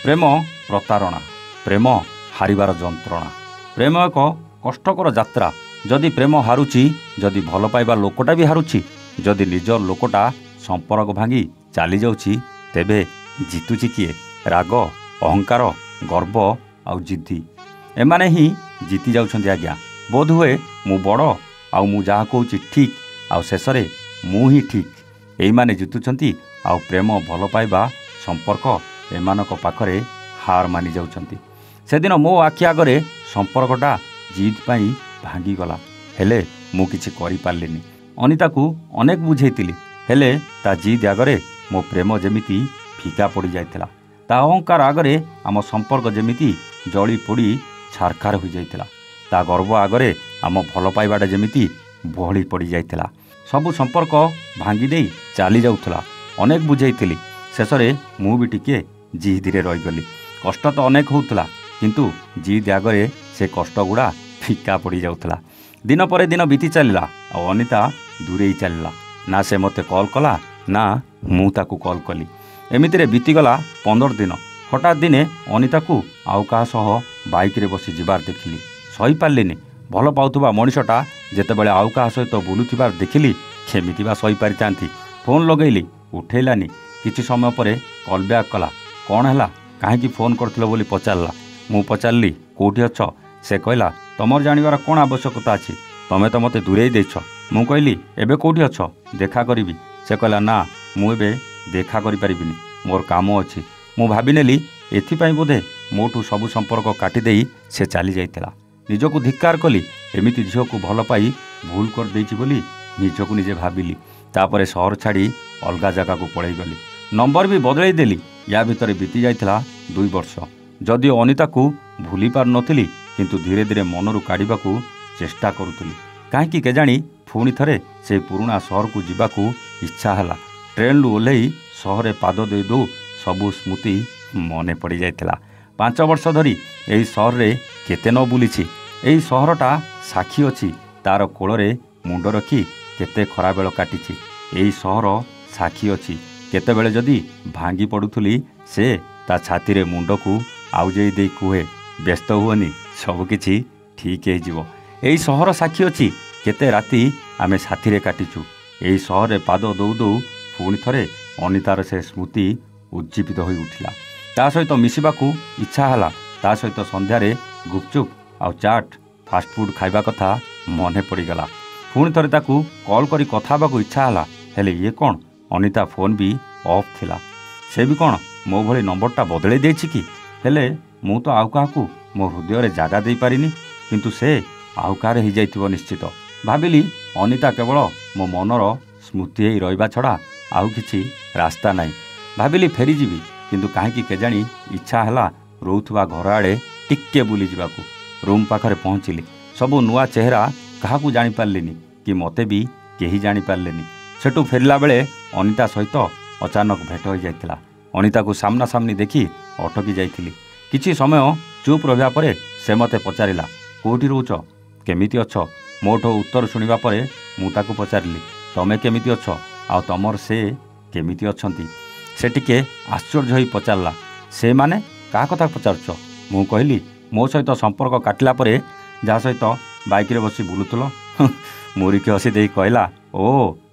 ପ୍ରେମ ପ୍ରତାରଣା, ପ୍ରେମ ହାରିବାର ଯନ୍ତ୍ରଣା। ପ୍ରେମ ଏକ କଷ୍ଟକର ଯାତ୍ରା। ଯଦି ପ୍ରେମ ହାରୁଛି, ଯଦି ଭଲ ପାଇବା ଲୋକଟା ବି ହାରୁଛି, ଯଦି ନିଜ ଲୋକଟା ସମ୍ପର୍କ ଭାଙ୍ଗି ଚାଲିଯାଉଛି, ତେବେ ଜିତୁଛି କିଏ? ରାଗ, ଅହଙ୍କାର, ଗର୍ବ ଆଉ ଜିଦ୍ଦି, ଏମାନେ ହିଁ ଜିତି ଯାଉଛନ୍ତି ଆଜ୍ଞା। ବୋଧହୁଏ ମୁଁ ବଡ଼, ଆଉ ମୁଁ ଯାହା କହୁଛି ଠିକ୍, ଆଉ ଶେଷରେ ମୁଁ ହିଁ ଠିକ୍। ଏଇମାନେ ଜିତୁଛନ୍ତି, ଆଉ ପ୍ରେମ, ଭଲ ପାଇବା, ସମ୍ପର୍କ ଏମାନଙ୍କ ପାଖରେ ହାର ମାନି ଯାଉଛନ୍ତି। ସେଦିନ ମୋ ଆଖି ଆଗରେ ସମ୍ପର୍କଟା ଜିଦ୍ ପାଇଁ ଭାଙ୍ଗିଗଲା, ହେଲେ ମୁଁ କିଛି କରିପାରିଲିନି। ଅନିତାକୁ ଅନେକ ବୁଝେଇଥିଲି, ହେଲେ ତା ଜିଦ୍ ଆଗରେ ମୋ ପ୍ରେମ ଯେମିତି ଫିକା ପଡ଼ିଯାଇଥିଲା। ତା ଅହଙ୍କାର ଆଗରେ ଆମ ସମ୍ପର୍କ ଯେମିତି ଜଳି ପୋଡ଼ି ଛାରଖାର ହୋଇଯାଇଥିଲା। ତା ଗର୍ବ ଆଗରେ ଆମ ଭଲ ପାଇବାଟା ଯେମିତି ବହଳି ପଡ଼ିଯାଇଥିଲା। ସବୁ ସମ୍ପର୍କ ଭାଙ୍ଗି ଦେଇ ଚାଲି ଯାଉଥିଲା। ଅନେକ ବୁଝେଇଥିଲି, ଶେଷରେ ମୁଁ ବି ଟିକିଏ ଜିଦ୍ରେ ରହିଗଲି। କଷ୍ଟ ତ ଅନେକ ହେଉଥିଲା, କିନ୍ତୁ ଜିଦ୍ ଆଗରେ ସେ କଷ୍ଟଗୁଡ଼ା ଫିକା ପଡ଼ିଯାଉଥିଲା। ଦିନ ପରେ ଦିନ ବିତି ଚାଲିଲା, ଆଉ ଅନିତା ଦୂରେଇ ଚାଲିଲା। ନା ସେ ମୋତେ କଲ୍ କଲା, ନା ମୁଁ ତାକୁ କଲ୍ କଲି। ଏମିତିରେ ବିତିଗଲା 15 ଦିନ। ହଠାତ୍ ଦିନେ ଅନିତାକୁ ଆଉ କାହା ସହ ବାଇକ୍ରେ ବସି ଯିବାର ଦେଖିଲି। ସହିପାରିଲିନି। ଭଲ ପାଉଥିବା ମଣିଷଟା ଯେତେବେଳେ ଆଉ କାହା ସହିତ ବୁଲୁଥିବାର ଦେଖିଲି, କେମିତି ବା ସହିପାରିଥାନ୍ତି। ଫୋନ୍ ଲଗେଇଲି, ଉଠେଇଲାନି। କିଛି ସମୟ ପରେ କଲ୍ ବ୍ୟାକ୍ କଲା। କ'ଣ ହେଲା, କାହିଁକି ଫୋନ୍ କରିଥିଲ ବୋଲି ପଚାରିଲା। ମୁଁ ପଚାରିଲି, କେଉଁଠି ଅଛ? ସେ କହିଲା, ତମର ଜାଣିବାର କ'ଣ ଆବଶ୍ୟକତା ଅଛି? ତମେ ତ ମୋତେ ଦୂରେଇ ଦେଇଛ। ମୁଁ କହିଲି, ଏବେ କେଉଁଠି ଅଛ? ଦେଖା କରିବି। ସେ କହିଲା, ନା, ମୁଁ ଏବେ ଦେଖା କରିପାରିବିନି, ମୋର କାମ ଅଛି। ମୁଁ ଭାବିନେଲି ଏଥିପାଇଁ ବୋଧେ ମୋଠୁ ସବୁ ସମ୍ପର୍କ କାଟିଦେଇ ସେ ଚାଲିଯାଇଥିଲା। ନିଜକୁ ଧିକ୍କାର କଲି। ଏମିତି ଝିଅକୁ ଭଲ ପାଇ ଭୁଲ କରିଦେଇଛି ବୋଲି ନିଜକୁ ନିଜେ ଭାବିଲି। ତାପରେ ସହର ଛାଡ଼ି ଅଲଗା ଜାଗାକୁ ପଳେଇଗଲି। ନମ୍ବର ବି ବଦଳେଇ ଦେଲି। ୟା ଭିତରେ ବିତି ଯାଇଥିଲା 2 ବର୍ଷ। ଯଦିଓ ଅନିତାକୁ ଭୁଲି ପାରୁନଥିଲି, କିନ୍ତୁ ଧୀରେ ଧୀରେ ମନରୁ କାଢ଼ିବାକୁ ଚେଷ୍ଟା କରୁଥିଲି। କାହିଁକି କେଜାଣି ପୁଣି ଥରେ ସେ ପୁରୁଣା ସହରକୁ ଯିବାକୁ ଇଚ୍ଛା ହେଲା। ଟ୍ରେନ୍ରୁ ଓହ୍ଲେଇ ସହରରେ ପାଦ ଦେଇ ଦେଉ ସବୁ ସ୍ମୃତି ମନେ ପଡ଼ିଯାଇଥିଲା। 5 ବର୍ଷ ଧରି ଏହି ସହରରେ କେତେ ନ ବୁଲିଛି। ଏହି ସହରଟା ସାକ୍ଷୀ ଅଛି, ତାର କୋଳରେ ମୁଣ୍ଡ ରଖି କେତେ ଖରାବେଳ କାଟିଛି। ଏହି ସହର ସାକ୍ଷୀ ଅଛି, କେତେବେଳେ ଯଦି ଭାଙ୍ଗି ପଡ଼ୁଥିଲି, ସେ ତା ଛାତିରେ ମୁଣ୍ଡକୁ ଆଉଜେଇ ଦେଇ କୁହେ, ବ୍ୟସ୍ତ ହୁଅନି, ସବୁକିଛି ଠିକ୍ ହେଇଯିବ। ଏହି ସହର ସାକ୍ଷୀ ଅଛି, କେତେ ରାତି ଆମେ ସାଥିରେ କାଟିଛୁ। ଏହି ସହରରେ ପାଦ ଦେଉ ଦେଉ ପୁଣି ଥରେ ଅନିତାର ସେ ସ୍ମୃତି ଉଜ୍ଜୀବିତ ହୋଇ ଉଠିଲା। ତା ସହିତ ମିଶିବାକୁ ଇଚ୍ଛା ହେଲା। ତା ସହିତ ସନ୍ଧ୍ୟାରେ ଗୁପଚୁପ୍ ଆଉ ଚାଟ୍, ଫାଷ୍ଟଫୁଡ଼୍ ଖାଇବା କଥା ମନେ ପଡ଼ିଗଲା। ପୁଣି ଥରେ ତାକୁ କଲ୍ କରି କଥା ହେବାକୁ ଇଚ୍ଛା ହେଲା, ହେଲେ ଇଏ କ'ଣ, ଅନିତା ଫୋନ୍ ବି ଅଫ୍ ଥିଲା। ସେ ବି କ'ଣ ମୋ ଭଳି ନମ୍ବରଟା ବଦଳେଇ ଦେଇଛି କି? ହେଲେ ମୁଁ ତ ଆଉ କାହାକୁ ମୋ ହୃଦୟରେ ଜାଗା ଦେଇପାରିନି, କିନ୍ତୁ ସେ ଆଉ କାହାର ହେଇଯାଇଥିବ ନିଶ୍ଚିତ। ଭାବିଲି ଅନିତା କେବଳ ମୋ ମନର ସ୍ମୃତି ହେଇ ରହିବା ଛଡ଼ା ଆଉ କିଛି ରାସ୍ତା ନାହିଁ। ଭାବିଲି ଫେରିଯିବି, କିନ୍ତୁ କାହିଁକି କେଜାଣି ଇଚ୍ଛା ହେଲା ରହୁଥିବା ଘର ଆଡ଼େ ଟିକେ ବୁଲିଯିବାକୁ। ରୁମ୍ ପାଖରେ ପହଞ୍ଚିଲି। ସବୁ ନୂଆ ଚେହେରା, କାହାକୁ ଜାଣିପାରିଲିନି, କି ମୋତେ ବି କେହି ଜାଣିପାରିଲେନି। ସେଠୁ ଫେରିଲା ବେଳେ ଅନିତା ସହିତ ଅଚାନକ ଭେଟ ହୋଇଯାଇଥିଲା। ଅନିତାକୁ ସାମ୍ନାସାମ୍ନି ଦେଖି ଅଟକି ଯାଇଥିଲି। କିଛି ସମୟ ଚୁପ୍ ରହିବା ପରେ ସେ ମୋତେ ପଚାରିଲା, କେଉଁଠି ରହୁଛ? କେମିତି ଅଛ? ମୋଠୁ ଉତ୍ତର ଶୁଣିବା ପରେ ମୁଁ ତାକୁ ପଚାରିଲି, ତମେ କେମିତି ଅଛ? ଆଉ ତମର ସେ କେମିତି ଅଛନ୍ତି? ସେ ଟିକେ ଆଶ୍ଚର୍ଯ୍ୟ ହୋଇ ପଚାରିଲା, ସେ ମାନେ କାହା କଥା ପଚାରୁଛ? ମୁଁ କହିଲି, ମୋ ସହିତ ସମ୍ପର୍କ କାଟିଲା ପରେ ଯାହା ସହିତ ବାଇକ୍ରେ ବସି ବୁଲୁଥିଲ। ମୁରିକି ହସି ଦେଇ କହିଲା, ଓ,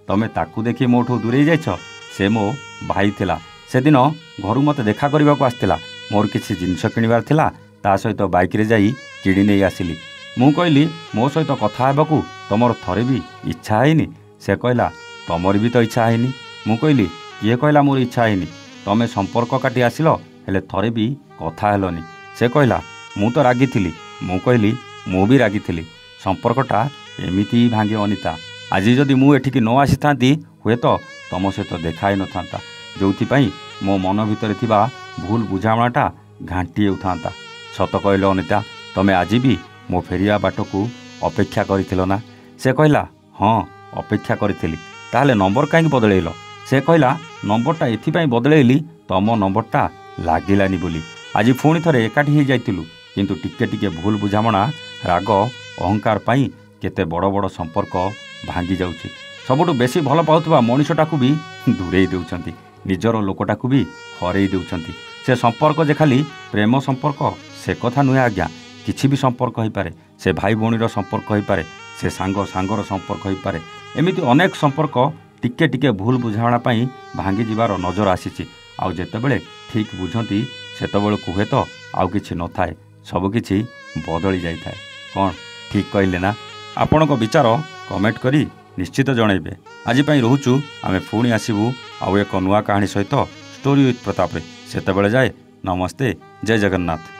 ତମେ ତାକୁ ଦେଖି ମୋଠୁ ଦୂରେଇ ଯାଇଛ? ସେ ମୋ ଭାଇ ଥିଲା। ସେଦିନ ଘରୁ ମୋତେ ଦେଖା କରିବାକୁ ଆସିଥିଲା। ମୋର କିଛି ଜିନିଷ କିଣିବାର ଥିଲା, ତା ସହିତ ବାଇକ୍ରେ ଯାଇ କିଣି ନେଇ ଆସିଲି। ମୁଁ କହିଲି, ମୋ ସହିତ କଥା ହେବାକୁ ତମର ଥରେ ବି ଇଚ୍ଛା ହେଇନି? ସେ କହିଲା, ତମର ବି ତ ଇଚ୍ଛା ହେଇନି। ମୁଁ କହିଲି, କିଏ କହିଲା ମୋର ଇଚ୍ଛା ହେଇନି? ତମେ ସମ୍ପର୍କ କାଟି ଆସିଲ, ହେଲେ ଥରେ ବି କଥା ହେଲନି। ସେ କହିଲା, ମୁଁ ତ ରାଗିଥିଲି। ମୁଁ କହିଲି, ମୁଁ ବି ରାଗିଥିଲି। ସମ୍ପର୍କଟା ଏମିତି ହିଁ ଭାଙ୍ଗେ ଅନିତା। ଆଜି ଯଦି ମୁଁ ଏଠିକି ନ ଆସିଥାନ୍ତି, ହୁଏତ ତମ ସହିତ ଦେଖା ହେଇନଥାନ୍ତା, ଯେଉଁଥିପାଇଁ ମୋ ମନ ଭିତରେ ଥିବା ଭୁଲ ବୁଝାମଣାଟା ଘାଣ୍ଟି ହେଉଥାନ୍ତା। ସତ କହିଲ ଅନିତା, ତମେ ଆଜି ବି ମୋ ଫେରିବା ବାଟକୁ ଅପେକ୍ଷା କରିଥିଲ ନା? ସେ କହିଲା, ହଁ, ଅପେକ୍ଷା କରିଥିଲି। ତାହେଲେ ନମ୍ବର କାହିଁକି ବଦଳେଇଲ? ସେ କହିଲା, ନମ୍ବରଟା ଏଥିପାଇଁ ବଦଳେଇଲି, ତମ ନମ୍ବରଟା ଲାଗିଲାନି ବୋଲି। ଆଜି ପୁଣି ଥରେ ଏକାଠି ହେଇଯାଇଥିଲୁ, କିନ୍ତୁ ଟିକେ ଟିକେ ଭୁଲ ବୁଝାମଣା, ରାଗ, ଅହଙ୍କାର ପାଇଁ କେତେ ବଡ଼ ବଡ଼ ସମ୍ପର୍କ ଭାଙ୍ଗି ଯାଉଛି। ସବୁଠୁ ବେଶୀ ଭଲ ପାଉଥିବା ମଣିଷଟାକୁ ବି ଦୂରେଇ ଦେଉଛନ୍ତି, ନିଜର ଲୋକଟାକୁ ବି ହରେଇ ଦେଉଛନ୍ତି। से संपर्क जे खाली प्रेम संपर्क से कथा नुहे आज्ञा किछि भी संपर्क हो पारे से भाई भौणीर संपर्क हो पारे से सांग सांगर संपर्क हो पारे एमिति अनेक संपर्क टिके टिके भूल बुझाणा पाई भांगी जिबार नजर आसीछि आउ जेतेबेले ठीक बुझंती सेतेबेलकु हुए तो आउ किछि नथाए सबकिछि बदली जाइए कौन ठीक कहले ना आपणक विचार कमेंट करी निश्चित जनइबे आज पई रोचु आमे पुणी आसीबु आउ एक नुआ कहानी सहित स्टोरी विथ प्रताप रे सेतेबेले जाए नमस्ते जय जगन्नाथ।